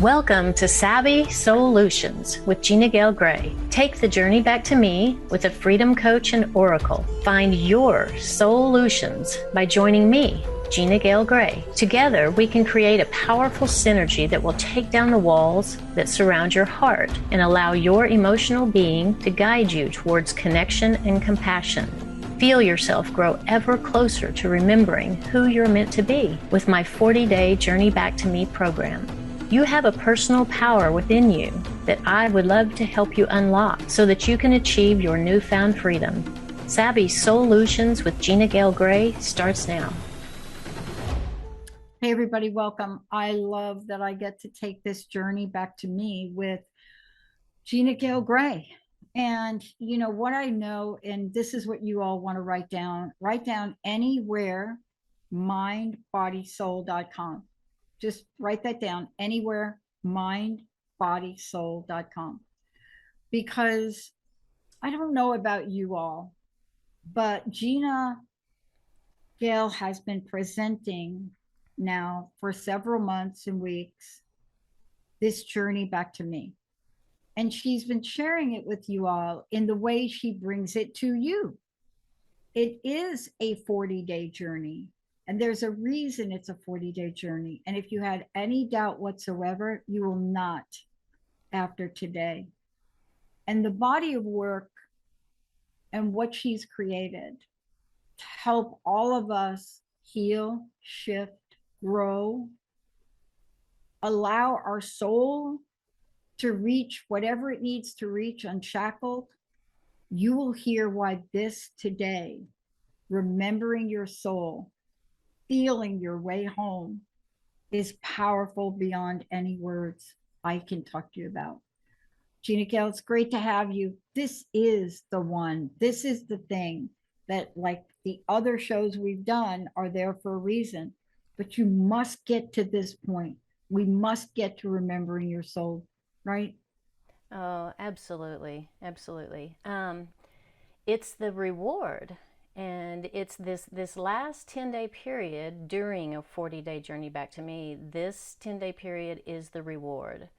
Welcome to Savvy Soul-U-Tions with Gina Gayle. Take the journey back to me with a freedom coach and oracle. Find your Soul-U-Tions by joining me, Gina Gayle. Together, we can create a powerful synergy that will take down the walls that surround your heart and allow your emotional being to guide you towards connection and compassion. Feel yourself grow ever closer to remembering who you're meant to be with my 40-day Journey Back to Me program. You have a personal power within you that I would love to help you unlock so that you can achieve your newfound freedom. Savvy Soul-U-Tions with Gina Gayle starts now. Hey everybody, welcome. I love that I get to take this journey back to me with Gina Gayle. And you know what I know, and this is what you all want to write down anywhere, mindbodysoul.com. Just write that down anywhere, mindbodysoul.com. Because I don't know about you all, but Gina Gayle has been presenting now for several months and weeks this journey back to me. And she's been sharing it with you all in the way she brings it to you. It is a 40-day journey. And there's a reason it's a 40-day journey. And if you had any doubt whatsoever, you will not after today. And the body of work and what she's created to help all of us heal, shift, grow, allow our soul to reach whatever it needs to reach unshackled, you will hear why this today, remembering your soul, feeling your way home, is powerful beyond any words I can talk to you about. Gina Gayle, it's great to have you. This is the one. This is the thing that, like the other shows we've done, are there for a reason. But you must get to this point. We must get to remembering your soul, right? Oh, absolutely. Absolutely. It's the reward. And it's this last 10-day period during a 40-day journey back to me. This 10-day period is the reward.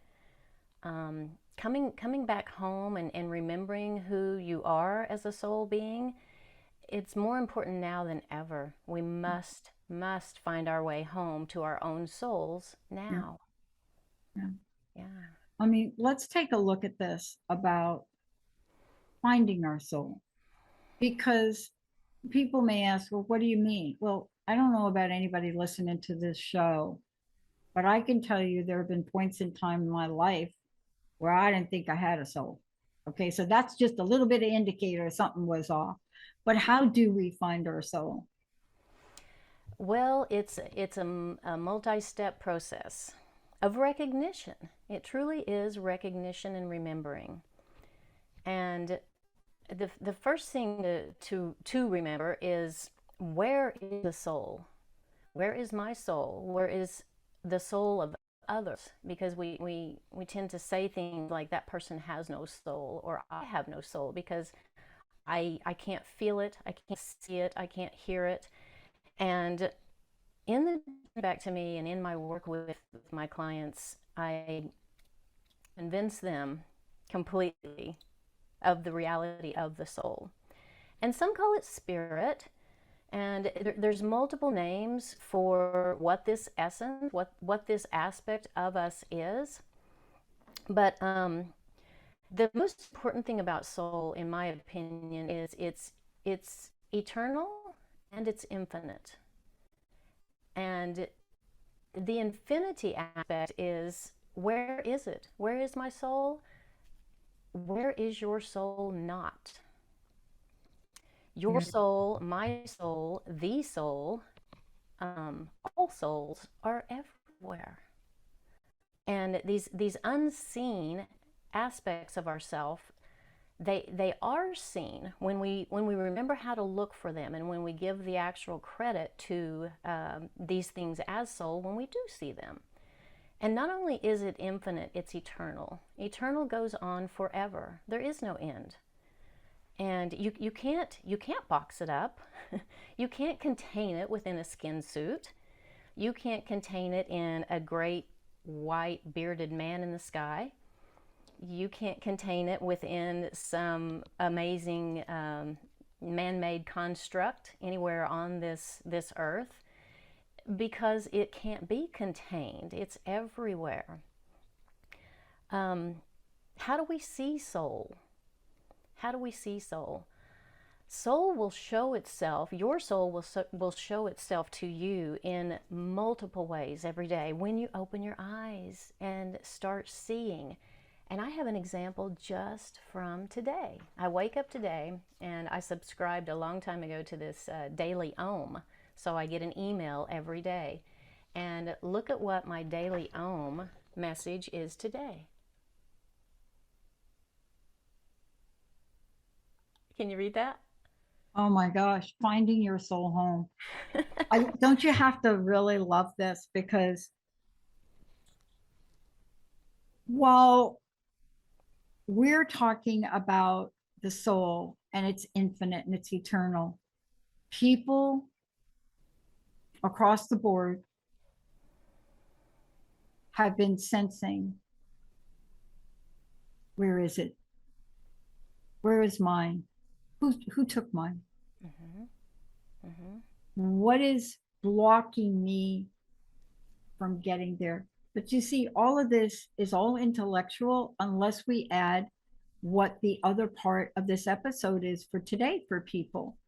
Coming back home and remembering who you are as a soul being, it's more important now than ever. We must find our way home to our own souls now. Yeah. I mean, let's take a look at this about finding our soul, because people may ask, well, what do you mean? Well, I don't know about anybody listening to this show, but I can tell you there have been points in time in my life where I didn't think I had a soul. Okay, so that's just a little bit of indicator something was off. But how do we find our soul? Well, it's a multi-step process of recognition. It truly is recognition and remembering. And the first thing to remember is, where is the soul? Where is my soul? Where is the soul of others? Because we tend to say things like, that person has no soul, or I have no soul, because I can't feel it, I can't see it, I can't hear it. And in the back to me and in my work with my clients, I convince them completely of the reality of the soul. And some call it spirit, and there's multiple names for what this essence, what this aspect of us is. But the most important thing about soul, in my opinion, is it's eternal and it's infinite. And the infinity aspect is, where is it? Where is my soul? Where is your soul not? Your soul, my soul, the soul, all souls are everywhere. And these unseen aspects of ourself, they are seen when we remember how to look for them, and when we give the actual credit to these things as soul, when we do see them. And not only is it infinite, it's eternal. Eternal goes on forever. There is no end. And you can't box it up. You can't contain it within a skin suit. You can't contain it in a great white bearded man in the sky. You can't contain it within some amazing man-made construct anywhere on this earth, because it can't be contained. It's everywhere. How do we see soul? How do we see soul? Soul will show itself, your soul will show itself to you in multiple ways every day when you open your eyes and start seeing. And I have an example just from today. I wake up today, and I subscribed a long time ago to this daily Om. So I get an email every day. And look at what my daily Om message is today. Can you read that? Oh my gosh, finding your soul home. Don't you have to really love this? Because while we're talking about the soul and it's infinite and it's eternal, people across the board have been sensing, where is it? Where is mine? Who took mine? Mm-hmm. Mm-hmm. What is blocking me from getting there? But you see, all of this is all intellectual unless we add what the other part of this episode is for today for people.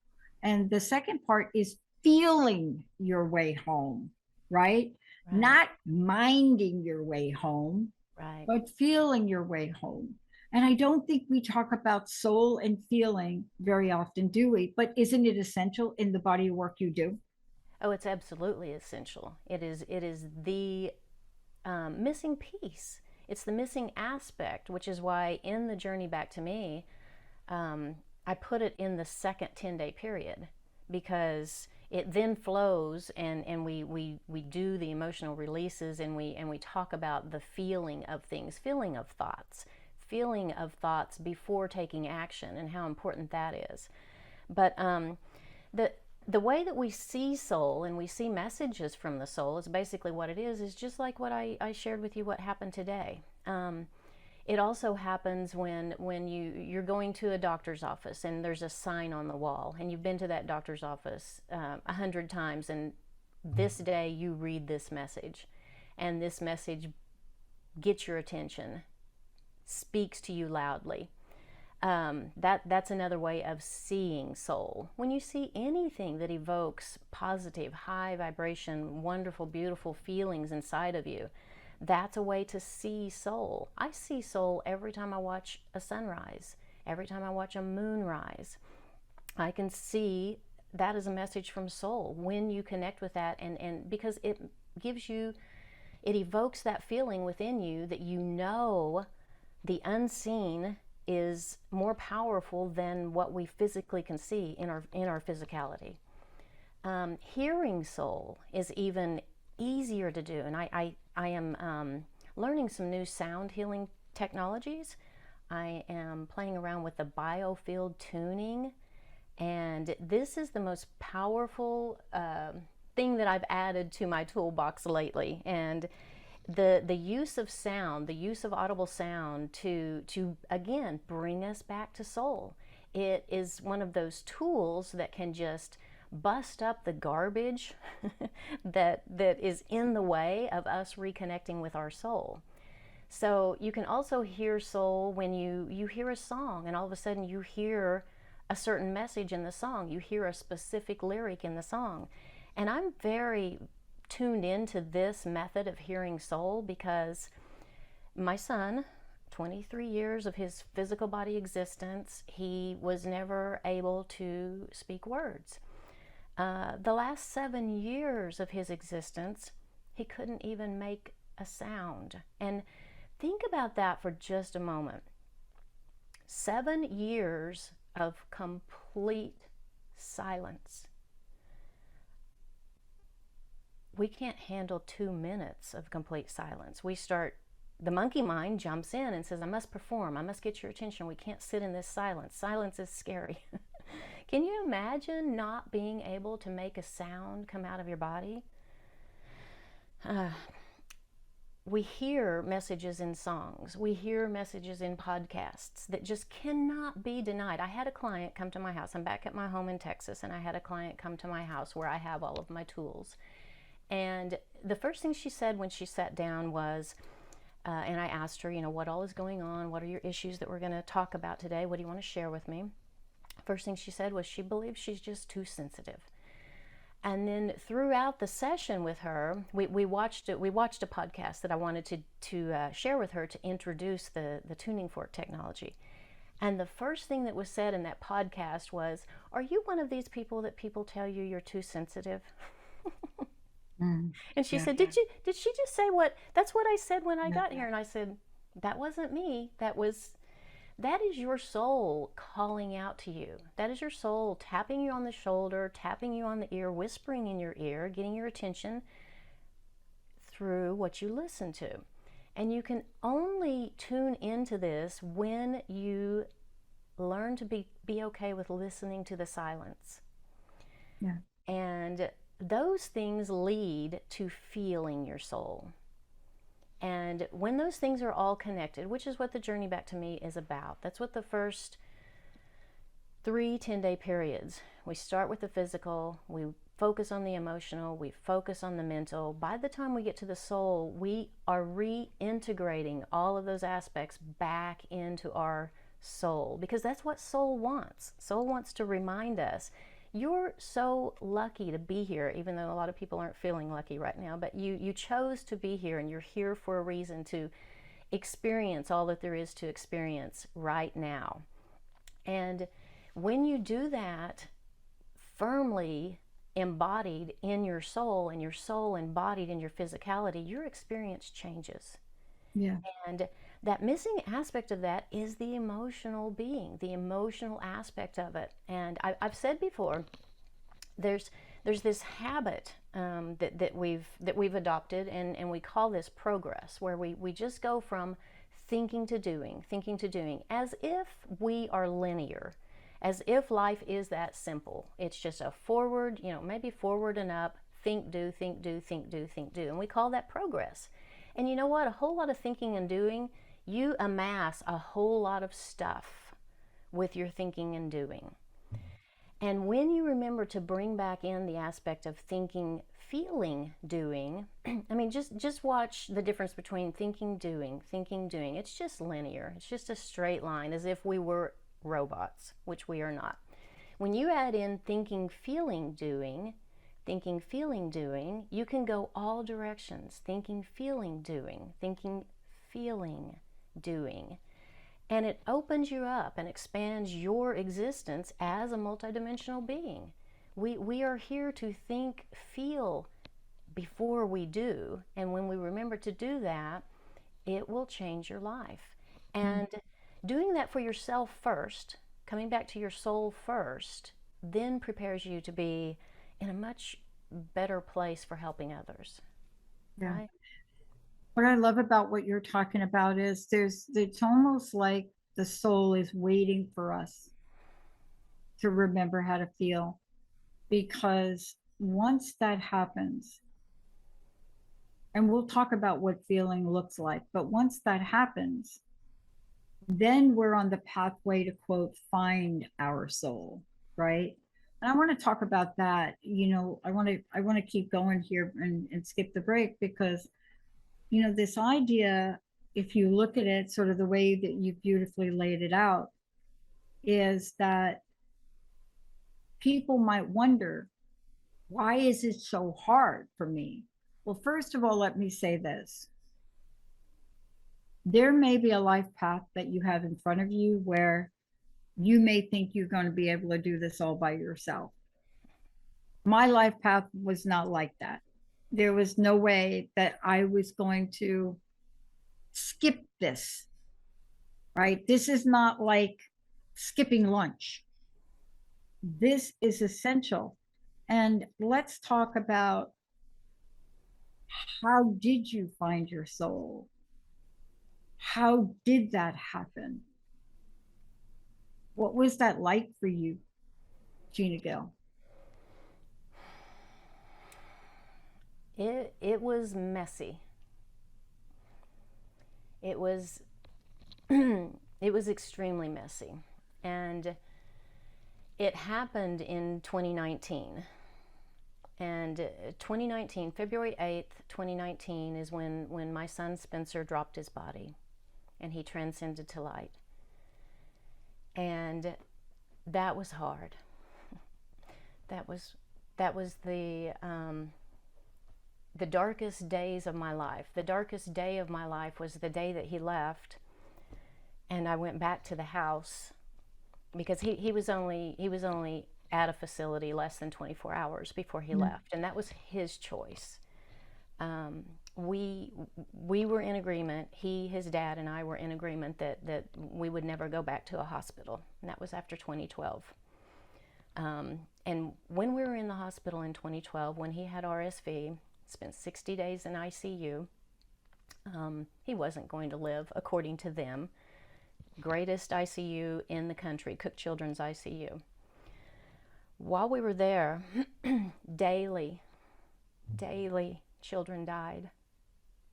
And the second part is feeling your way home, right? Right. Not minding your way home, Right. but feeling your way home. And I don't think we talk about soul and feeling very often, do we? But isn't it essential in the body of work you do? Oh, it's absolutely essential. It is the missing piece. It's the missing aspect, which is why in the journey back to me, I put it in the second 10-day period, because it then flows, and we do the emotional releases, and we talk about the feeling of things, feeling of thoughts before taking action, and how important that is. But the the way that we see soul and we see messages from the soul is basically what it is just like what I shared with you, what happened today. It also happens when you're going to a doctor's office and there's a sign on the wall, and you've been to that doctor's office 100 times, and this day you read this message, and this message gets your attention, speaks to you loudly. That's another way of seeing soul. When you see anything that evokes positive, high vibration, wonderful, beautiful feelings inside of you, that's a way to see soul. I see soul every time I watch a sunrise, every time I watch a moonrise. I can see that as a message from soul when you connect with that, and because it gives you, it evokes that feeling within you that you know the unseen is more powerful than what we physically can see in our physicality. Hearing soul is even easier to do, and I am learning some new sound healing technologies. I am playing around with the biofield tuning, and this is the most powerful thing that I've added to my toolbox lately. And the use of sound, the use of audible sound to again bring us back to soul. It is one of those tools that can just bust up the garbage that is in the way of us reconnecting with our soul. So you can also hear soul when you hear a song, and all of a sudden you hear a certain message in the song. You hear a specific lyric in the song. And I'm very tuned into this method of hearing soul because my son, 23 years of his physical body existence, he was never able to speak words. The last 7 years of his existence, he couldn't even make a sound. And think about that for just a moment. 7 years of complete silence. We can't handle 2 minutes of complete silence. We start the monkey mind jumps in and says, I must perform, I must get your attention, we can't sit in this silence. Silence is scary. Can you imagine not being able to make a sound come out of your body? Uh, we hear messages in songs, we hear messages in podcasts that just cannot be denied. I had a client come to my house. I'm back at my home in Texas, and I had a client come to my house where I have all of my tools. And the first thing she said when she sat down was, and I asked her, what all is going on? What are your issues that we're going to talk about today? What do you want to share with me? First thing she said was she believes she's just too sensitive. And then throughout the session with her, we watched a podcast that I wanted to share with her to introduce the tuning fork technology. And the first thing that was said in that podcast was, "Are you one of these people that people tell you you're too sensitive?" And she Yeah. said, "Did she just say what? That's what I said when I got here." And I said, "That wasn't me. That is your soul calling out to you. That is your soul tapping you on the shoulder, tapping you on the ear, whispering in your ear, getting your attention through what you listen to." And you can only tune into this when you learn to be okay with listening to the silence. Yeah. And those things lead to feeling your soul. And when those things are all connected, which is what the journey back to me is about, that's what the first 3 10-day periods. We start with the physical, we focus on the emotional, we focus on the mental. By the time we get to the soul, we are reintegrating all of those aspects back into our soul, because that's what soul wants. Soul wants to remind us, you're so lucky to be here, even though a lot of people aren't feeling lucky right now, but you chose to be here, and you're here for a reason, to experience all that there is to experience right now. And when you do that firmly embodied in your soul, and your soul embodied in your physicality, your experience changes. Yeah. And that missing aspect of that is the emotional being, the emotional aspect of it. And I've said before, there's this habit that we've adopted, and we call this progress, where we just go from thinking to doing, as if we are linear, as if life is that simple. It's just a forward, maybe forward and up, think, do, think, do, think, do, think, do. And we call that progress. And you know what? A whole lot of thinking and doing, you amass a whole lot of stuff with your thinking and doing. And when you remember to bring back in the aspect of thinking, feeling, doing, I mean, just watch the difference between thinking, doing. It's just linear. It's just a straight line, as if we were robots, which we are not. When you add in thinking, feeling, doing, you can go all directions. Thinking, feeling, doing. And it opens you up and expands your existence as a multidimensional being. We are here to think, feel before we do. And when we remember to do that, it will change your life. And doing that for yourself first, coming back to your soul first, then prepares you to be in a much better place for helping others. Yeah. Right? What I love about what you're talking about is it's almost like the soul is waiting for us to remember how to feel, because once that happens, and we'll talk about what feeling looks like, but once that happens, then we're on the pathway to, quote, find our soul, right? And I want to talk about that. I want to keep going here and skip the break, because this idea, if you look at it sort of the way that you beautifully laid it out, is that people might wonder, why is it so hard for me? Well, first of all, let me say this. There may be a life path that you have in front of you where you may think you're going to be able to do this all by yourself. My life path was not like that. There was no way that I was going to skip this, right? This is not like skipping lunch. This is essential. And let's talk about, how did you find your soul? how did that happen? What was that like for you, Gina Gayle? It was messy. It was it was extremely messy. And it happened in 2019. And 2019, February 8th, 2019 is when my son Spencer dropped his body and he transcended to light. And that was hard. That was that was the darkest days of my life. The darkest day of my life was the day that he left, and I went back to the house because he was only at a facility less than 24 hours before he left, and that was his choice. Um, we we were in agreement. He, his dad, and I were in agreement that we would never go back to a hospital, and that was after 2012. And when we were in the hospital in 2012, when he had RSV, spent 60 days in ICU. He wasn't going to live, according to them. Greatest ICU in the country, Cook Children's ICU. While we were there, daily, daily, children died.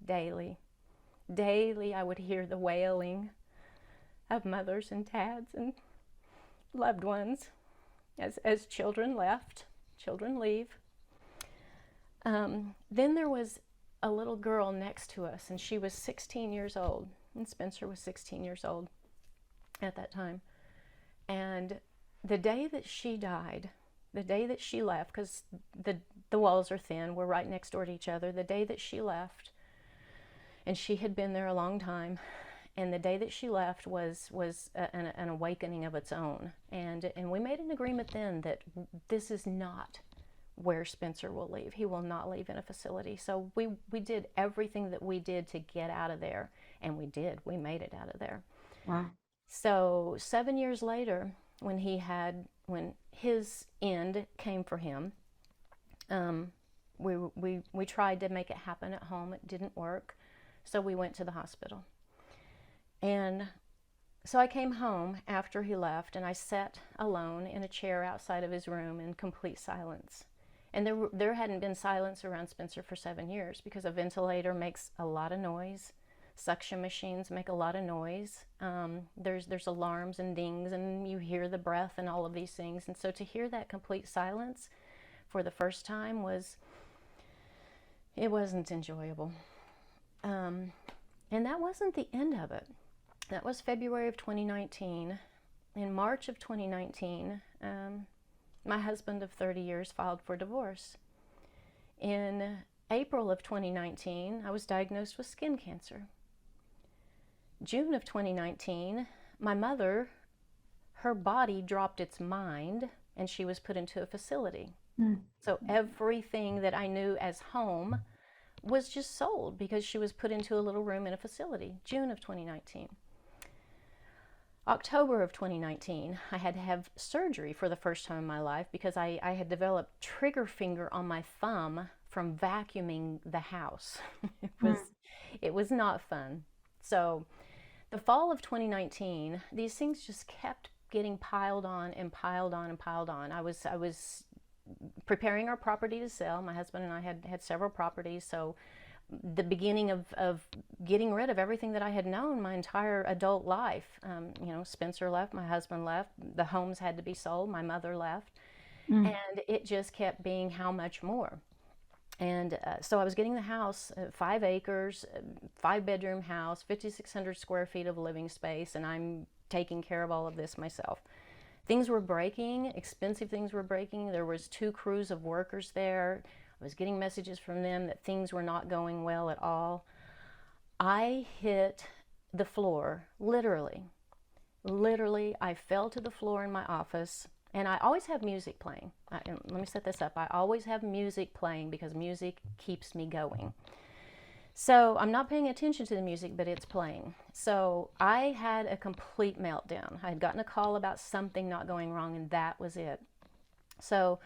Daily. Daily, I would hear the wailing of mothers and dads and loved ones as children left, children leave. Then there was a little girl next to us, and she was 16 years old, and Spencer was 16 years old at that time. And the day that she died, the day that she left, because the walls are thin, we're right next door to each other, the day that she left, and she had been there a long time, and the day that she left was an awakening of its own. And we made an agreement then that this is not where Spencer will leave. He will not leave in a facility. So we did everything that we did to get out of there, and we did. We made it out of there. Wow. So 7 years later, when his end came for him, we tried to make it happen at home. It didn't work, so we went to the hospital. And so I came home after he left, and I sat alone in a chair outside of his room in complete silence. And there hadn't been silence around Spencer for 7 years because a ventilator makes a lot of noise. Suction machines make a lot of noise. There's alarms and dings, and you hear the breath and all of these things. And so to hear that complete silence for the first time it wasn't enjoyable. And that wasn't the end of it. That was February of 2019. In March of 2019, my husband of 30 years filed for divorce. In April of 2019, I was diagnosed with skin cancer. June of 2019, my mother, her body dropped its mind and she was put into a facility. So everything that I knew as home was just sold because she was put into a little room in a facility. June of 2019. October of 2019, I had to have surgery for the first time in my life because I had developed trigger finger on my thumb from vacuuming the house. It was not fun. So the fall of 2019, these things just kept getting piled on and piled on and piled on. I was preparing our property to sell. My husband and I had several properties, so the beginning of getting rid of everything that I had known my entire adult life. Spencer left, my husband left, the homes had to be sold, my mother left, and it just kept being how much more. And so I was getting the house, 5 acres, 5-bedroom house, 5,600 square feet of living space, and I'm taking care of all of this myself. Things were breaking, expensive things were breaking. There was 2 crews of workers there. I was getting messages from them that things were not going well at all. I hit the floor, literally. Literally, I fell to the floor in my office, and I always have music playing. Let me set this up. I always have music playing because music keeps me going. So I'm not paying attention to the music, but it's playing. So I had a complete meltdown. I had gotten a call about something not going wrong, and that was it. So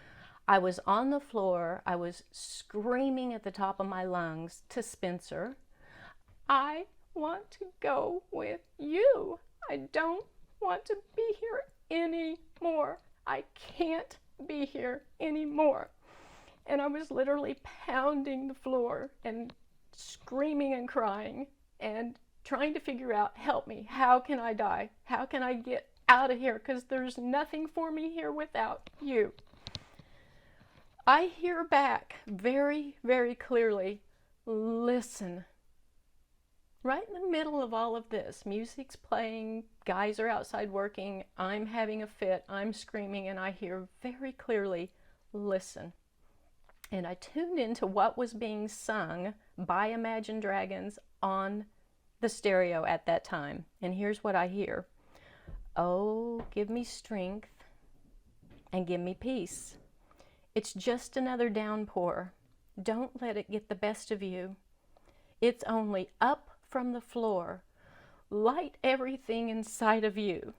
I was on the floor. I was screaming at the top of my lungs to Spencer, I want to go with you. I don't want to be here anymore. I can't be here anymore. And I was literally pounding the floor and screaming and crying and trying to figure out, help me, how can I die? How can I get out of here? Because there's nothing for me here without you. I hear back very, very clearly, listen. Right in the middle of all of this, music's playing, guys are outside working, I'm having a fit, I'm screaming, and I hear very clearly, listen. And I tuned into what was being sung by Imagine Dragons on the stereo at that time. And here's what I hear. Oh, give me strength and give me peace. It's just another downpour. Don't let it get the best of you. It's only up from the floor. Light everything inside of you.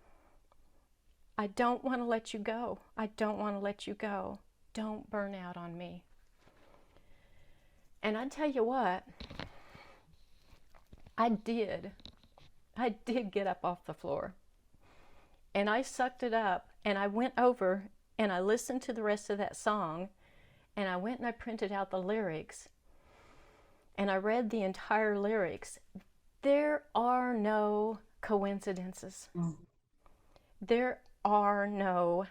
I don't want to let you go. I don't want to let you go. Don't burn out on me. And I tell you what, I did get up off the floor. And I sucked it up, and I went over and I listened to the rest of that song, and I went and I printed out the lyrics, and I read the entire lyrics. There are no coincidences. There are no,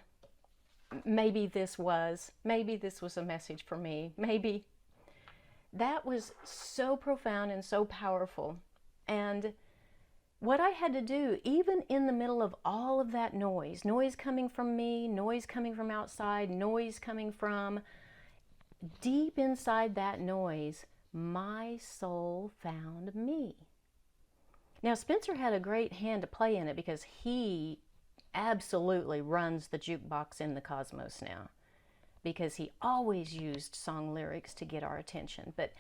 maybe this was a message for me. Maybe. That was so profound and so powerful. And what I had to do, even in the middle of all of that noise coming from me, noise coming from outside, noise coming from deep inside that noise, my soul found me. Now, Spencer had a great hand to play in it because he absolutely runs the jukebox in the cosmos now, because he always used song lyrics to get our attention. But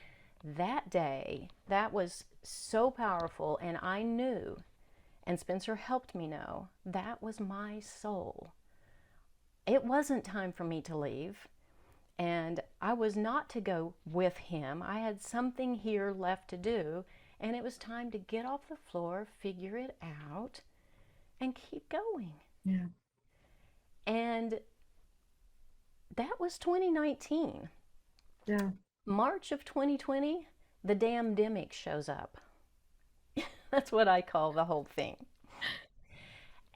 that day, that was so powerful, and I knew, and Spencer helped me know, that was my soul. It wasn't time for me to leave, and I was not to go with him. I had something here left to do, and it was time to get off the floor, figure it out, and keep going. Yeah. And that was 2019. Yeah. March of 2020, the damn demic shows up. That's what I call the whole thing.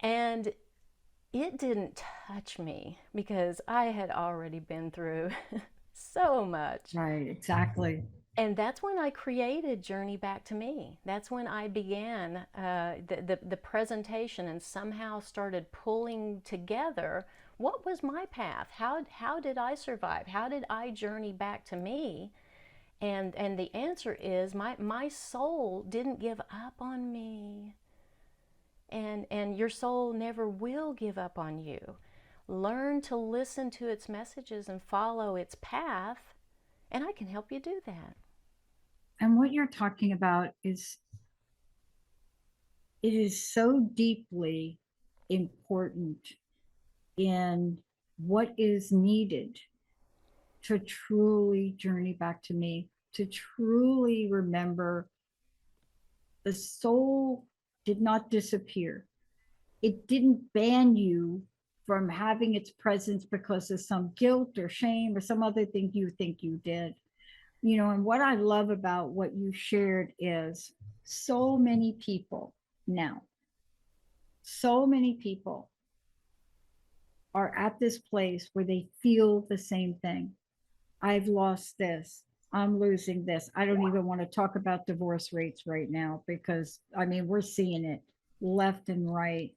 And it didn't touch me because I had already been through so much. Right, exactly. And that's when I created Journey Back to Me. That's when I began the presentation and somehow started pulling together what was my path. How did I survive? How did I journey back to me? And the answer is my soul didn't give up on me. And your soul never will give up on you. Learn to listen to its messages and follow its path, and I can help you do that. And what you're talking about is, it is so deeply important in what is needed to truly journey back to me, to truly remember the soul did not disappear. It didn't ban you from having its presence because of some guilt or shame or some other thing you think you did. You know, and what I love about what you shared is so many people now, so many people are at this place where they feel the same thing. I've lost this. I'm losing this. I don't even want to talk about divorce rates right now because, I mean, we're seeing it left and right.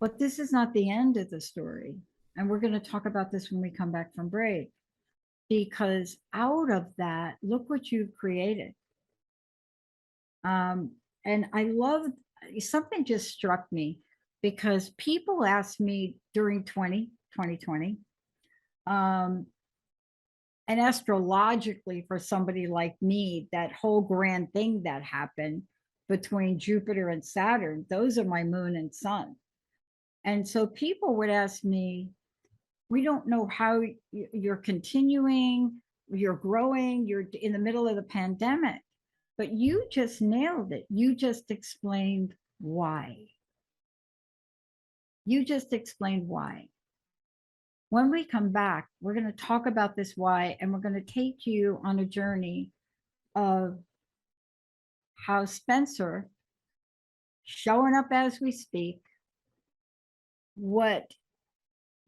But this is not the end of the story. And we're going to talk about this when we come back from break. Because out of that, look what you've created. And I love, something just struck me because people asked me during 2020, and astrologically for somebody like me, that whole grand thing that happened between Jupiter and Saturn, those are my moon and sun. And so people would ask me, we don't know how you're continuing, you're growing, you're in the middle of the pandemic. But you just nailed it. You just explained why. You just explained why. When we come back, we're going to talk about this why, and we're going to take you on a journey of how Spencer, showing up as we speak, what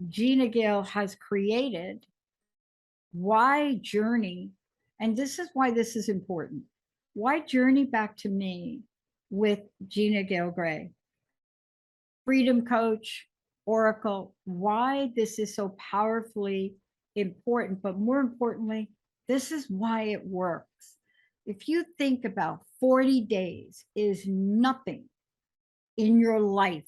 Gina Gayle has created, why journey, and this is why this is important. Why journey back to me with Gina Gayle Gray, freedom coach, oracle, why this is so powerfully important, but more importantly, this is why it works. If you think about 40 days is nothing in your life,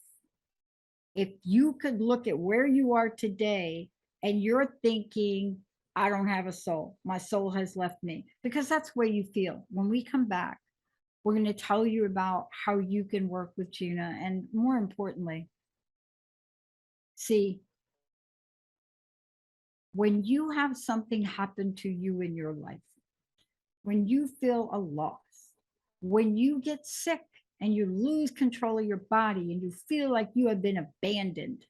if you could look at where you are today and you're thinking, I don't have a soul, my soul has left me, because that's the way you feel. When we come back, we're going to tell you about how you can work with Gina. And more importantly, see, when you have something happen to you in your life, when you feel a loss, when you get sick and you lose control of your body and you feel like you have been abandoned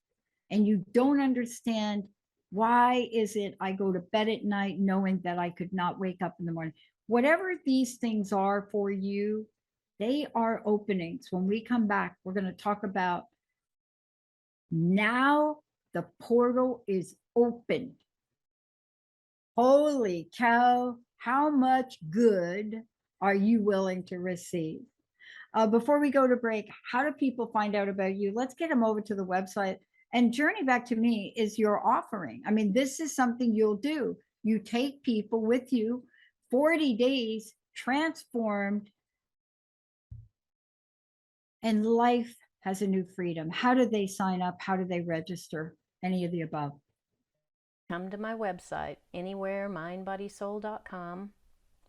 and you don't understand why is it I go to bed at night knowing that I could not wake up in the morning. Whatever these things are for you, they are openings. When we come back, we're going to talk about now the portal is open. Holy cow, how much good are you willing to receive? Before we go to break, how do people find out about you? Let's get them over to the website. And Journey Back to Me is your offering. I mean, this is something you'll do. You take people with you, 40 days transformed, and life has a new freedom. How do they sign up? How do they register? Any of the above? Come to my website, anywhere, mindbodysoul.com.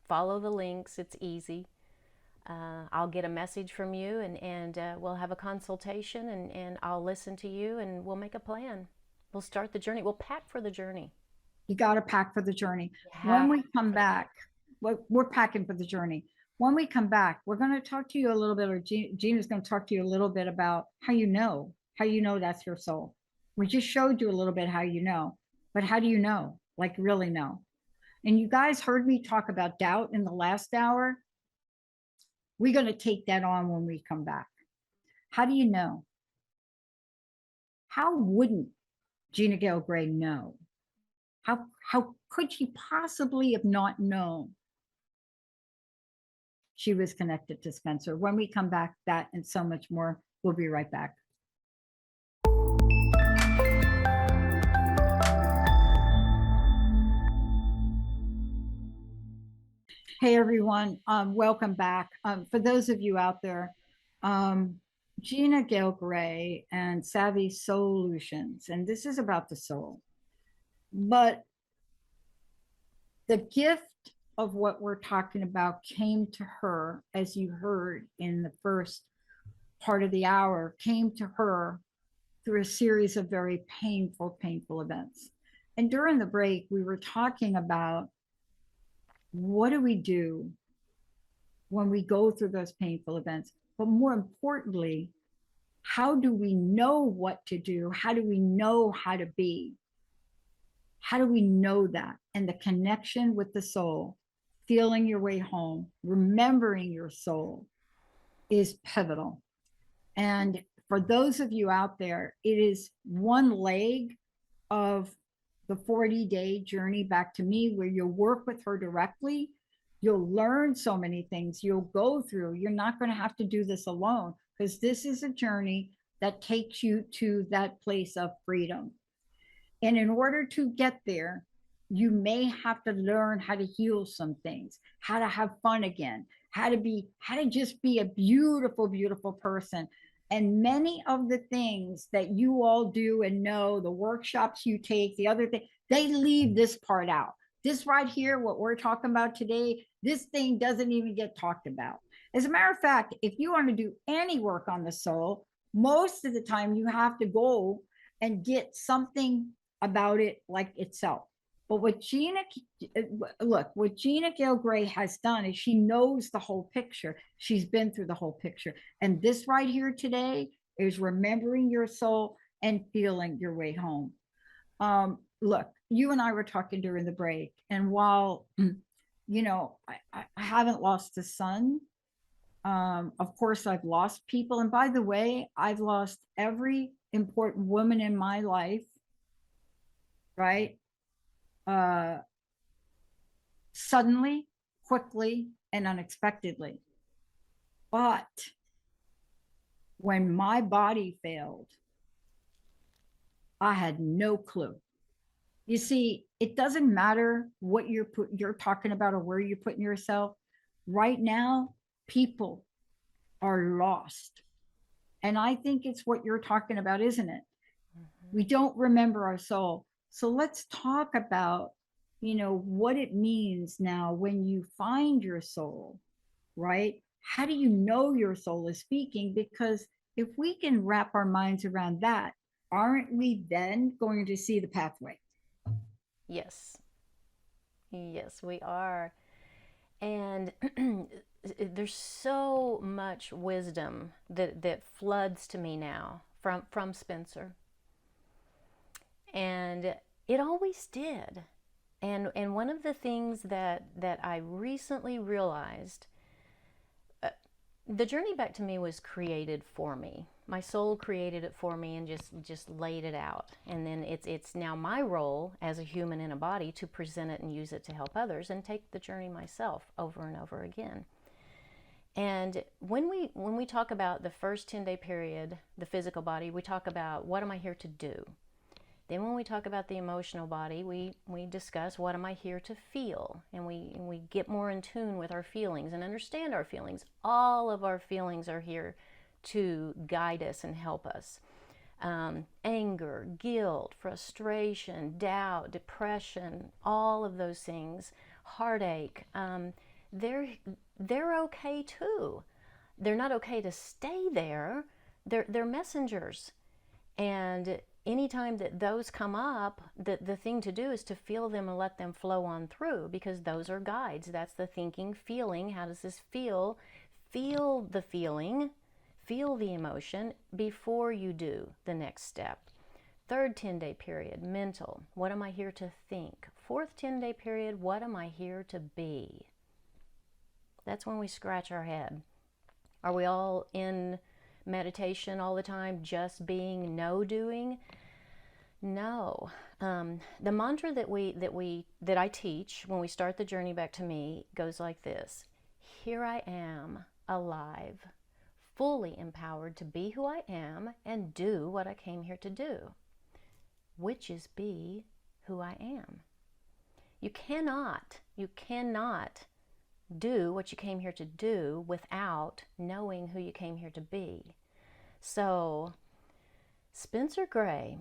Follow the links, it's easy. I'll get a message from you, and we'll have a consultation, and I'll listen to you, and we'll make a plan. We'll start the journey. We'll pack for the journey. You got to pack for the journey. When we come back, we're packing for the journey. When we come back, we're going to talk to you a little bit, or Gina's going to talk to you a little bit about how you know that's your soul. We just showed you a little bit how you know, but how do you know? Like really know? And you guys heard me talk about doubt in the last hour. We're going to take that on when we come back. How do you know? How wouldn't Gina Gayle Gray know? How could she possibly have not known she was connected to Spencer? When we come back, that and so much more. We'll be right back. Hey everyone, welcome back. For those of you out there, Gina Gayle Gray and Savvy Soul-U-Tions, and this is about the soul. But the gift of what we're talking about came to her, as you heard in the first part of the hour, came to her through a series of very painful events. And during the break, we were talking about what do we do when we go through those painful events? But more importantly, how do we know what to do? How do we know how to be? How do we know that? And the connection with the soul, feeling your way home, remembering your soul is pivotal. And for those of you out there, it is one leg of the 40-day journey back to me, where you'll work with her directly. You'll learn so many things you'll go through. You're not going to have to do this alone, because this is a journey that takes you to that place of freedom. And in order to get there, you may have to learn how to heal some things, how to have fun again, how to just be a beautiful person. And many of the things that you all do and know, the workshops you take, the other thing, they leave this part out. This right here, what we're talking about today, this thing doesn't even get talked about. As a matter of fact, if you want to do any work on the soul, most of the time you have to go and get something about it like itself. But look, what Gina Gayle Gray has done is she knows the whole picture. She's been through the whole picture. And this right here today is remembering your soul and feeling your way home. Look, you and I were talking during the break, and while I haven't lost a son, of course I've lost people. And by the way, I've lost every important woman in my life, right? Uh, Suddenly, quickly, and unexpectedly. But when my body failed, I had no clue. You see, it doesn't matter what you're talking about or where you're putting yourself. Right now, people are lost. And I think it's what you're talking about, isn't it? We don't remember our soul. So let's talk about, what it means now when you find your soul, right? How do you know your soul is speaking? Because if we can wrap our minds around that, aren't we then going to see the pathway? Yes. Yes, we are. And there's so much wisdom that floods to me now from Spencer. And it always did. And one of the things that I recently realized, the journey back to me was created for me. My soul created it for me and just laid it out. And then it's now my role as a human in a body to present it and use it to help others and take the journey myself over and over again. And when we talk about the first 10-day period, the physical body, we talk about what am I here to do? Then when we talk about the emotional body, we discuss what am I here to feel? And we get more in tune with our feelings and understand our feelings. All of our feelings are here to guide us and help us. Anger, guilt, frustration, doubt, depression, all of those things, heartache, they're they're okay too. They're not okay to stay there. They're messengers. And anytime that those come up, the thing to do is to feel them and let them flow on through, because those are guides. That's the thinking, feeling. How does this feel? Feel the feeling, feel the emotion before you do the next step. Third 10-day period, mental. What am I here to think? Fourth 10-day period, what am I here to be? That's when we scratch our head. Are we all in meditation all the time, just being, no doing? No. The mantra that I teach when we start the journey back to me goes like this: Here I am, alive, fully empowered to be who I am and do what I came here to do, which is be who I am. You cannot do what you came here to do without knowing who you came here to be. So, Spencer Gray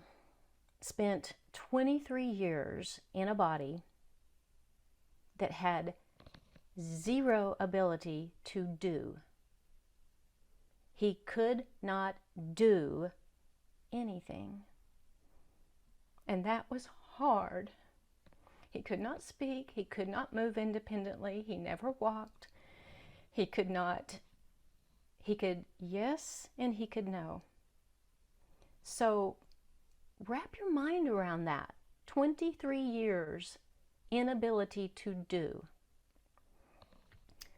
spent 23 years in a body that had zero ability to do. He could not do anything. And that was hard. He could not speak. He could not move independently. He never walked. He could yes and he could no. So wrap your mind around that. 23 years inability to do.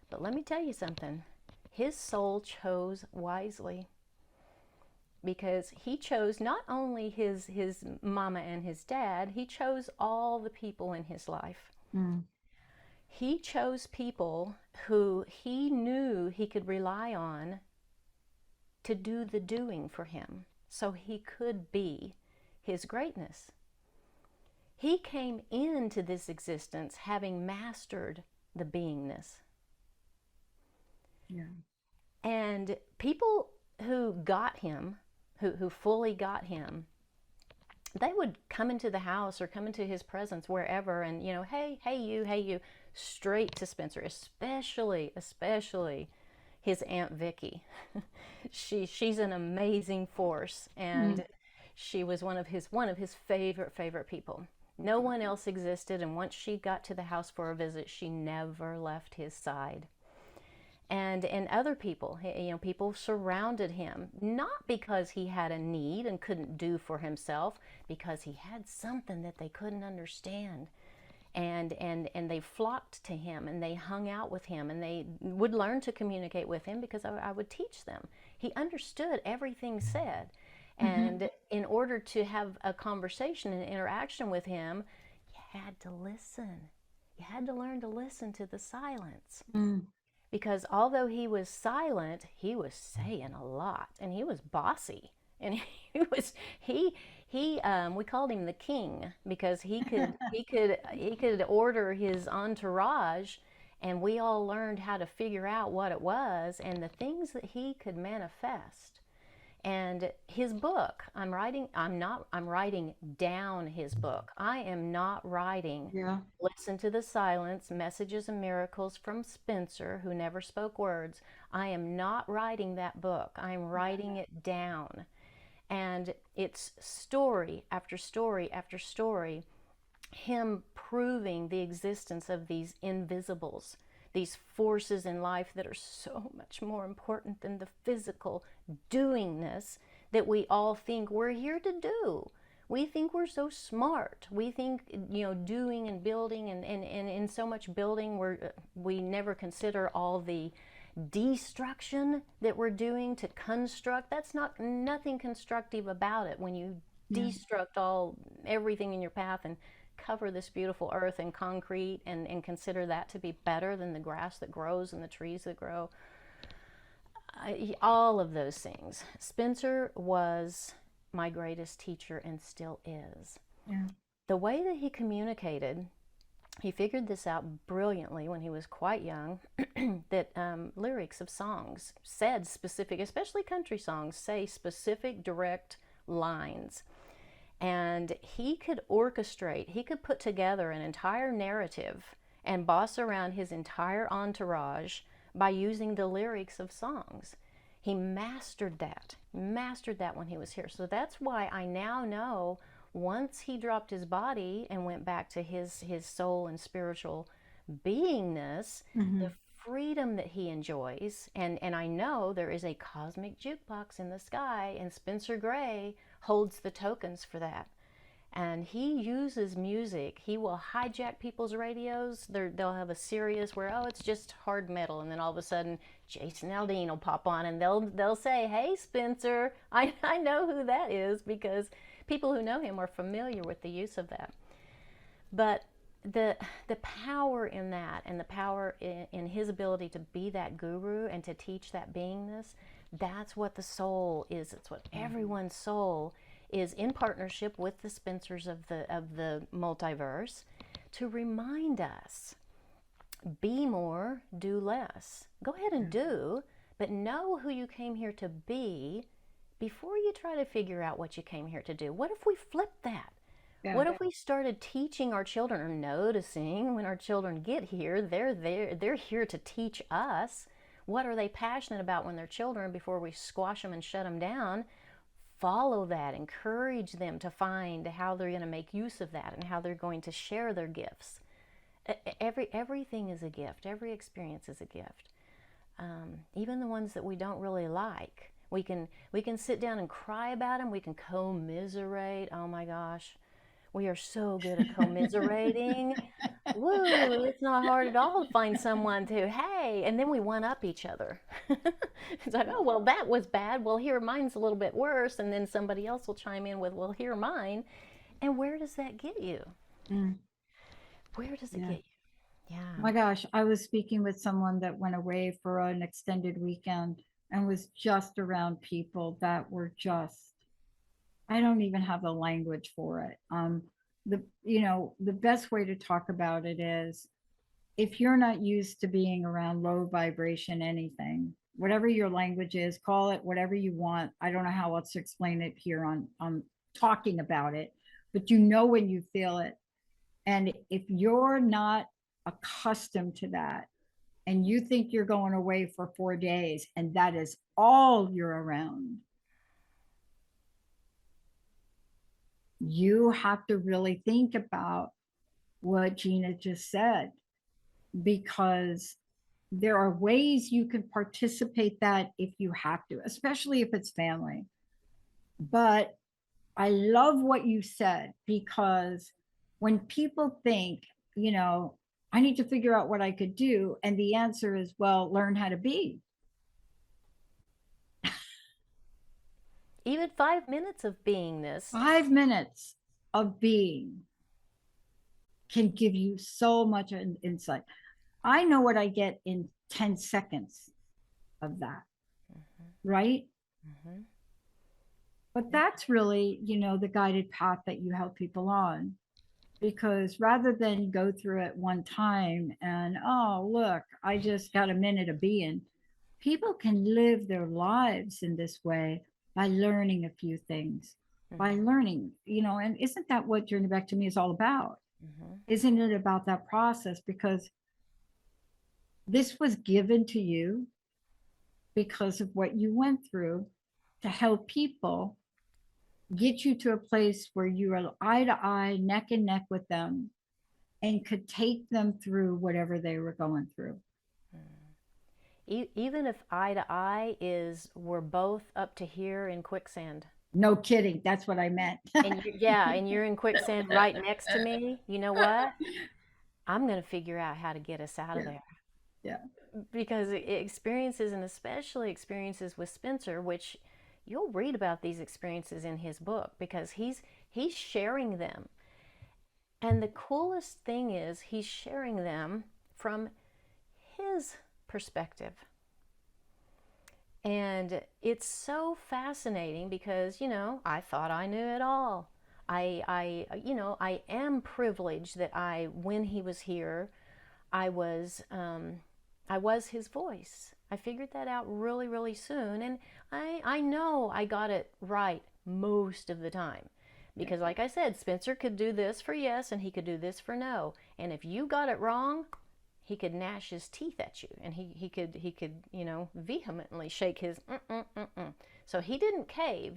But let me tell you something. His soul chose wisely, because he chose not only his mama and his dad, he chose all the people in his life. Mm. He chose people who he knew he could rely on to do the doing for him, so he could be his greatness. He came into this existence having mastered the beingness. Yeah. And people who got him, who fully got him, they would come into the house or come into his presence wherever, and hey you, straight to Spencer, especially his Aunt Vicky. She's an amazing force, and she was one of his favorite people. No one else existed, and once she got to the house for a visit, she never left his side. And other people, people surrounded him, not because he had a need and couldn't do for himself, because he had something that they couldn't understand. And they flocked to him, and they hung out with him, and they would learn to communicate with him because I would teach them. He understood everything said. Mm-hmm. And in order to have a conversation and interaction with him, you had to listen. You had to learn to listen to the silence, Mm. because although he was silent, he was saying a lot, and he was bossy, and he was he we called him the king, because he could order his entourage, and we all learned how to figure out what it was and the things that he could manifest. And his book, I'm writing down his book. I am not writing Yeah. Listen to the Silence, Messages and Miracles from Spencer, who never spoke words. I am not writing that book. I am writing it down. And it's story after story after story, him proving the existence of these invisibles, these forces in life that are so much more important than the physical doingness that we all think we're here to do. We think we're so smart. We think, doing and building, and in so much building, we never consider all the destruction that we're doing to construct. That's not nothing constructive about it when you Yeah. destruct everything in your path and cover this beautiful earth in concrete, and consider that to be better than the grass that grows and the trees that grow. All of those things. Spencer was my greatest teacher and still is. Yeah. The way that he communicated, he figured this out brilliantly when he was quite young, that lyrics of songs said specific, especially country songs, say specific direct lines. And he could orchestrate, he could put together an entire narrative and boss around his entire entourage by using the lyrics of songs. He mastered that when he was here. So that's why I now know, once he dropped his body and went back to his soul and spiritual beingness, Mm-hmm. the freedom that he enjoys, and I know there is a cosmic jukebox in the sky, and Spencer Gray holds the tokens for that. And he uses music. He will hijack people's radios. They'll have a Sirius where, oh, it's just hard metal, and then all of a sudden Jason Aldean will pop on, and they'll say, "Hey, Spencer, I know who that is," because people who know him are familiar with the use of that. But the power in that, and the power in his ability to be that guru and to teach that beingness, that's what the soul is. It's what everyone's soul is, in partnership with the Spencers of the multiverse, to remind us: be more, do less. Go ahead and do, but know who you came here to be before you try to figure out what you came here to do. What if we flipped that? Yeah. What if we started teaching our children, or noticing when our children get here, they're here to teach us. What are they passionate about when they're children, before we squash them and shut them down? Follow that, encourage them to find how they're going to make use of that and how they're going to share their gifts. Everything is a gift. Every experience is a gift. Even the ones that we don't really like, we can sit down and cry about them. We can commiserate. Oh my gosh, we are so good at commiserating. Woo, it's not hard at all to find someone to, hey, and then we one up each other. It's like, oh, well, that was bad. Well, here, mine's a little bit worse. And then somebody else will chime in with, well, here, mine. And where does that get you? Mm. Where does it Yeah. get you? Yeah. My gosh, I was speaking with someone that went away for an extended weekend and was just around people that were just, I don't even have the language for it. The best way to talk about it is, if you're not used to being around low vibration anything, whatever your language is, call it whatever you want. I don't know how else to explain it here on talking about it, but when you feel it. And if you're not accustomed to that, and you think you're going away for 4 days and that is all you're around, you have to really think about what Gina just said, because there are ways you can participate that if you have to, especially if it's family. But I love what you said, because when people think, you know, I need to figure out what I could do, and the answer is, well, learn how to be. Even 5 minutes of beingness. 5 minutes of being can give you so much insight. I know what I get in 10 seconds of that, Mm-hmm. right? Mm-hmm. But that's really, the guided path that you help people on. Because rather than go through it one time and, oh, look, I just got a minute of being, people can live their lives in this way by learning a few things, by Mm-hmm. learning, and isn't that what Journey Back to Me is all about? Mm-hmm. Isn't it about that process? Because this was given to you because of what you went through, to help people, get you to a place where you are eye to eye, neck and neck with them, and could take them through whatever they were going through. Even if eye to eye is we're both up to here in quicksand. No kidding. That's what I meant. And yeah, and you're in quicksand right next to me. You know what? I'm going to figure out how to get us out of Yeah. there. Yeah. Because experiences, and especially experiences with Spencer, which you'll read about these experiences in his book because he's sharing them. And the coolest thing is he's sharing them from his perspective. And it's so fascinating because, I thought I knew it all. I am privileged that when he was here, I was, um, I was his voice. I figured that out really, really soon, and I know I got it right most of the time, Yeah. because, like I said, Spencer could do this for yes, and he could do this for no, and if you got it wrong, he could gnash his teeth at you, and he could vehemently shake his mm-mm. So he didn't cave.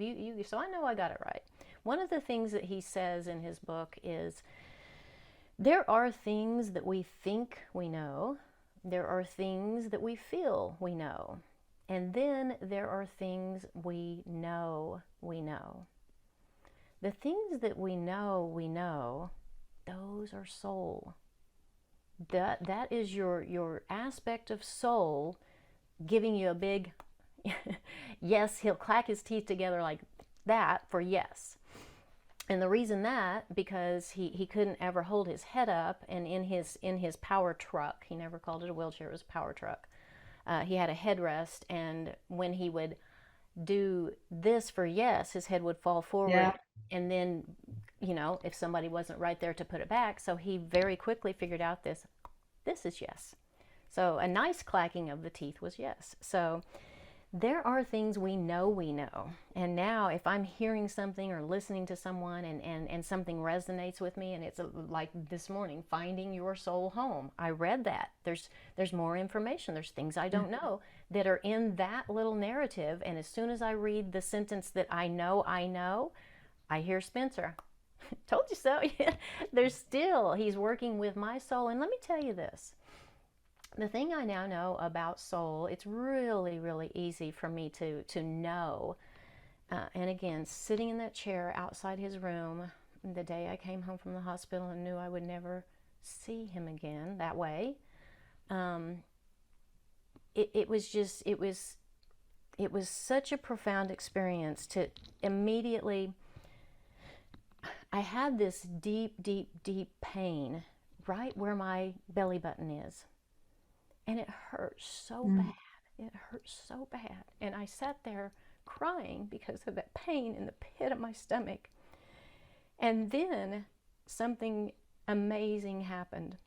So I know I got it right. One of the things that he says in his book is there are things that we think we know, there are things that we feel we know, and then there are things we know. The things that we know, those are soul. That is your aspect of soul giving you a big yes. He'll clack his teeth together like that for yes. And the reason that, because he couldn't ever hold his head up, and in his power truck, he never called it a wheelchair, it was a power truck, he had a headrest, and when he would do this for yes, his head would fall Yeah. forward, and then, if somebody wasn't right there to put it back, so he very quickly figured out this is yes. So a nice clacking of the teeth was yes. So there are things we know. And now, if I'm hearing something or listening to someone, and something resonates with me, and it's like this morning, finding your soul home. I read that. There's more information. There's things I don't know that are in that little narrative. And as soon as I read the sentence that I know, I hear Spencer. Told you so. He's working with my soul. And let me tell you this. The thing I now know about soul, it's really, really easy for me to know. And again, sitting in that chair outside his room the day I came home from the hospital and knew I would never see him again that way, um, it was just, it was such a profound experience to immediately, I had this deep, deep, deep pain right where my belly button is. And it hurt so bad. It hurt so bad. And I sat there crying because of that pain in the pit of my stomach. And then something amazing happened.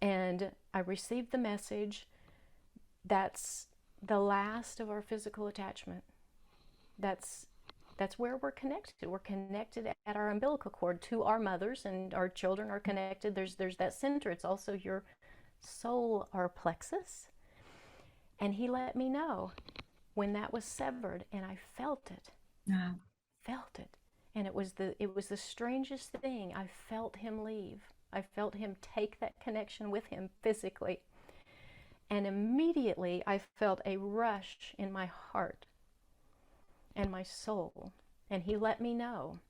And I received the message that's the last of our physical attachment. That's where we're connected. We're connected at our umbilical cord to our mothers, and our children are connected. There's that center. It's also your solar plexus. And he let me know when that was severed, and I felt it. Yeah. Felt it. And it was the strangest thing. I felt him leave. I felt him take that connection with him physically. And immediately I felt a rush in my heart and my soul. And he let me know,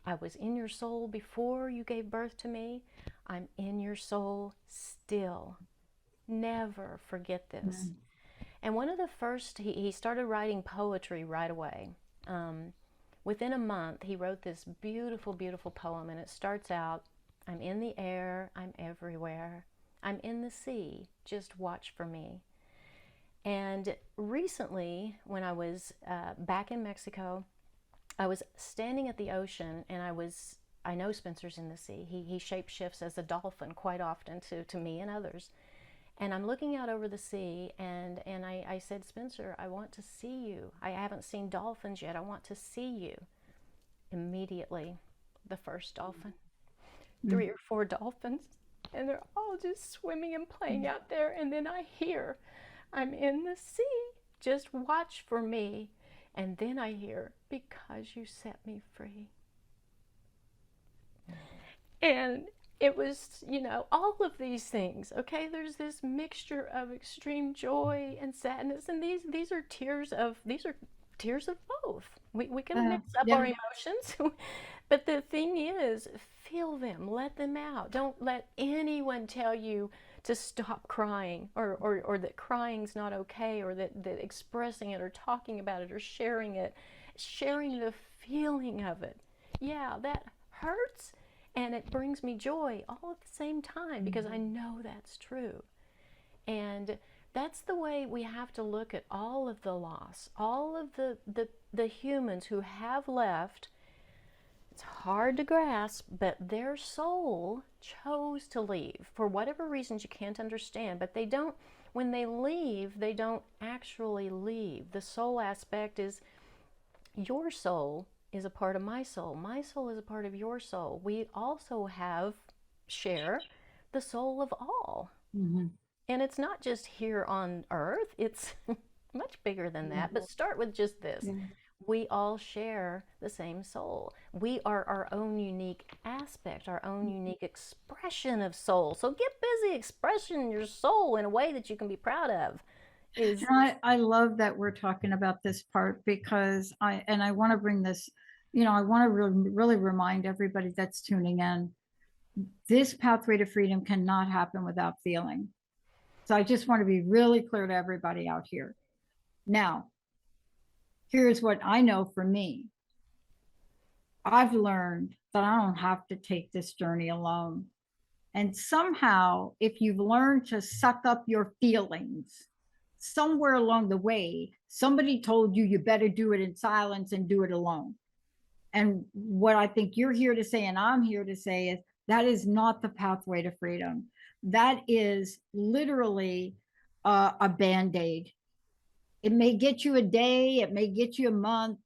I was in your soul before you gave birth to me. I'm in your soul still. Never forget this. Mm. And one of the first, he started writing poetry right away. Um, Within a month, he wrote this beautiful, beautiful poem, and it starts out, I'm in the air, I'm everywhere. I'm in the sea, just watch for me. And recently, when I was back in Mexico, I was standing at the ocean, and I know Spencer's in the sea. He shapeshifts as a dolphin quite often to me and others. And I'm looking out over the sea, and I said, Spencer, I want to see you. I haven't seen dolphins yet. I want to see you. Immediately, the first dolphin, Mm. 3 or 4 dolphins, and they're all just swimming and playing out there. And then I hear, I'm in the sea. Just watch for me. And then I hear, because you set me free. And it was, all of these things. Okay, there's this mixture of extreme joy and sadness, and these are tears of both. We can mix up Yeah. our emotions, but the thing is, feel them, let them out. Don't let anyone tell you to stop crying, or that crying's not okay, or that expressing it or talking about it or sharing the feeling of it. Yeah, that hurts, and it brings me joy all at the same time because I know that's true. And that's the way we have to look at all of the loss, all of the humans who have left. It's hard to grasp, but their soul chose to leave for whatever reasons you can't understand. But they don't, when they leave, they don't actually leave. The soul aspect is, your soul is a part of my soul. My soul is a part of your soul. We also share the soul of all. Mhm. And it's not just here on earth, it's much bigger than Yeah. that. But start with just this. Yeah. We all share the same soul. We are our own unique aspect, our own unique expression of soul. So get busy expressing your soul in a way that you can be proud of. Is And I love that we're talking about this part because I want to bring this, I want to really remind everybody that's tuning in, this pathway to freedom cannot happen without feeling. So I just want to be really clear to everybody out here. Now, here's what I know for me. I've learned that I don't have to take this journey alone. And somehow, if you've learned to suck up your feelings, somewhere along the way, somebody told you you better do it in silence and do it alone. And what I think you're here to say, and I'm here to say, is that is not the pathway to freedom. That is literally a band aid. It may get you a day, it may get you a month,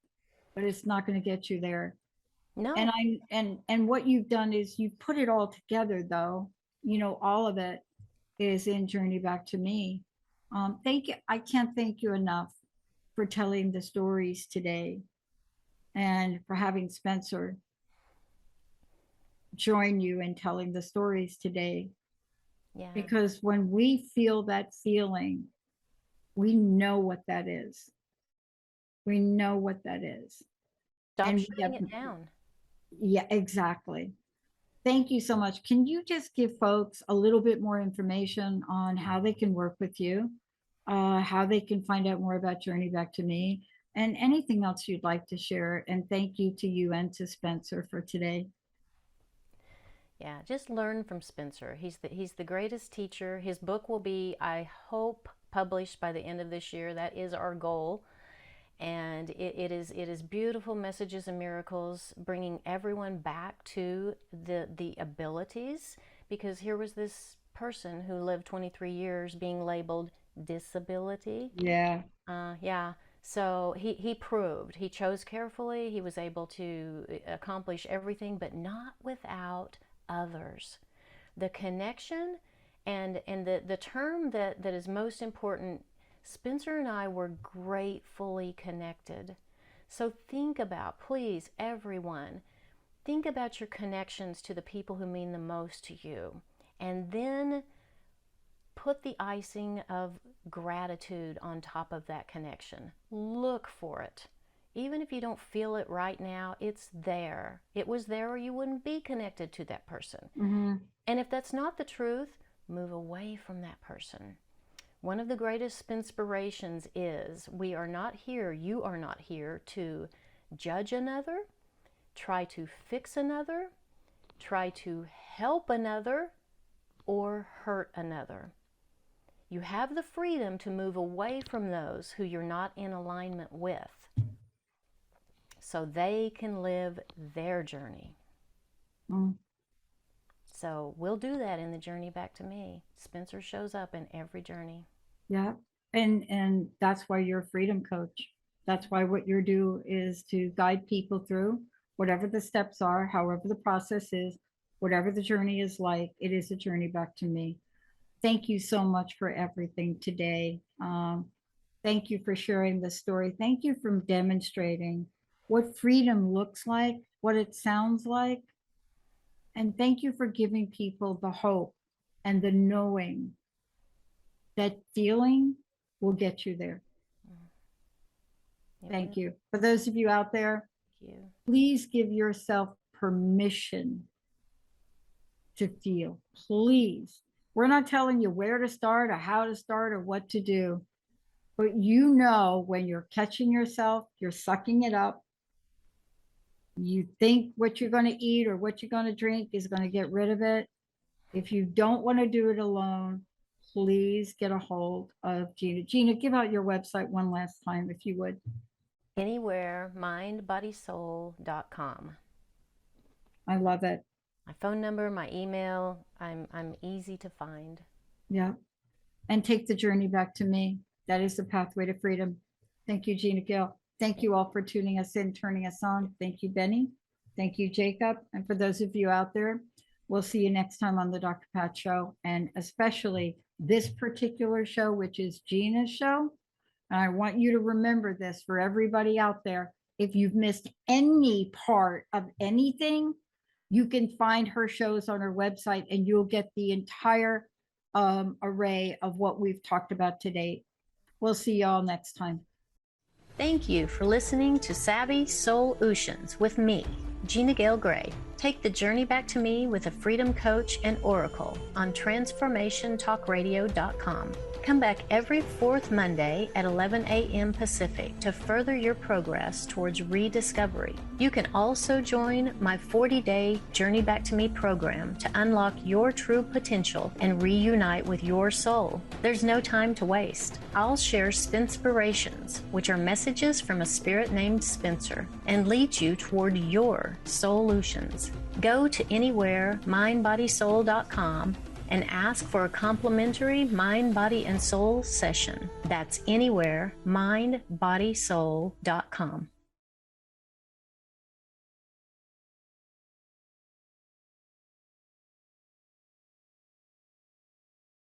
but it's not going to get you there. And no, what you've done is you've put it all together, though. All of it is in Journey Back to Me. Thank you. I can't thank you enough for telling the stories today and for having Spencer join you in telling the stories today. yeah. Because when we feel that feeling, we know what that is. We know what that is. Stop And we have, shutting it down. yeah, exactly. Thank you so much. Can you just give folks a little bit more information on how they can work with you, how they can find out more about Journey Back to Me, and anything else you'd like to share? And thank you to you and to Spencer for today. Yeah, just learn from Spencer. He's the greatest teacher. His book will be, I hope, published by the end of this year. That is our goal. And it is beautiful messages and miracles, bringing everyone back to the abilities. Because here was this person who lived 23 years being labeled disability. Yeah. Yeah. So he proved, he chose carefully, he was able to accomplish everything, but not without others. The connection, and the term that is most important, Spencer and I were gratefully connected. So think about, please, everyone, think about your connections to the people who mean the most to you. And then put the icing of gratitude on top of that connection. Look for it. Even if you don't feel it right now, it's there. It was there or you wouldn't be connected to that person. Mm-hmm. And if that's not the truth, move away from that person. One of the greatest inspirations is we are not here, you are not here to judge another, try to fix another, try to help another, or hurt another. You have the freedom to move away from those who you're not in alignment with so they can live their journey. Mm. So we'll do that in the journey back to me. Spencer shows up in every journey. Yeah. And that's why you're a freedom coach. That's why what you do is to guide people through whatever the steps are, however the process is, whatever the journey is like, it is a journey back to me. Thank you so much for everything today. Thank you for sharing the story. Thank you for demonstrating what freedom looks like, what it sounds like. And thank you for giving people the hope and the knowing that feeling will get you there. Thank you. For those of you out there, please give yourself permission to feel. Please. We're not telling you where to start or how to start or what to do, but you know when you're catching yourself, you're sucking it up. You think what you're going to eat or what you're going to drink is going to get rid of it. If you don't want to do it alone, please get a hold of Gina. Gina, give out your website one last time, if you would. Anywhere, mindbodysoul.com. I love it. My phone number, my email, I'm easy to find. Yeah. And take the journey back to me. That is the pathway to freedom. Thank you, Gina Gayle. Thank you all for tuning us in, turning us on. Thank you, Benny. Thank you, Jacob. And for those of you out there, we'll see you next time on the Dr. Pat Show, and especially this particular show, which is Gina's show. And I want you to remember this for everybody out there. If you've missed any part of anything, you can find her shows on her website and you'll get the entire array of what we've talked about today. We'll see y'all next time. Thank you for listening to Savvy Soul-U-Tions with me, Gina Gayle Gray. Take the journey back to me with a freedom coach and oracle on transformationtalkradio.com. Come back every fourth Monday at 11 a.m. Pacific to further your progress towards rediscovery. You can also join my 40-day Journey Back to Me program to unlock your true potential and reunite with your soul. There's no time to waste. I'll share Spinspirations, which are messages from a spirit named Spencer, and lead you toward your Soul-U-Tions. Go to anywhere, mindbodysoul.com, and ask for a complimentary Mind, Body, and Soul session. That's anywhere, mindbodysoul.com.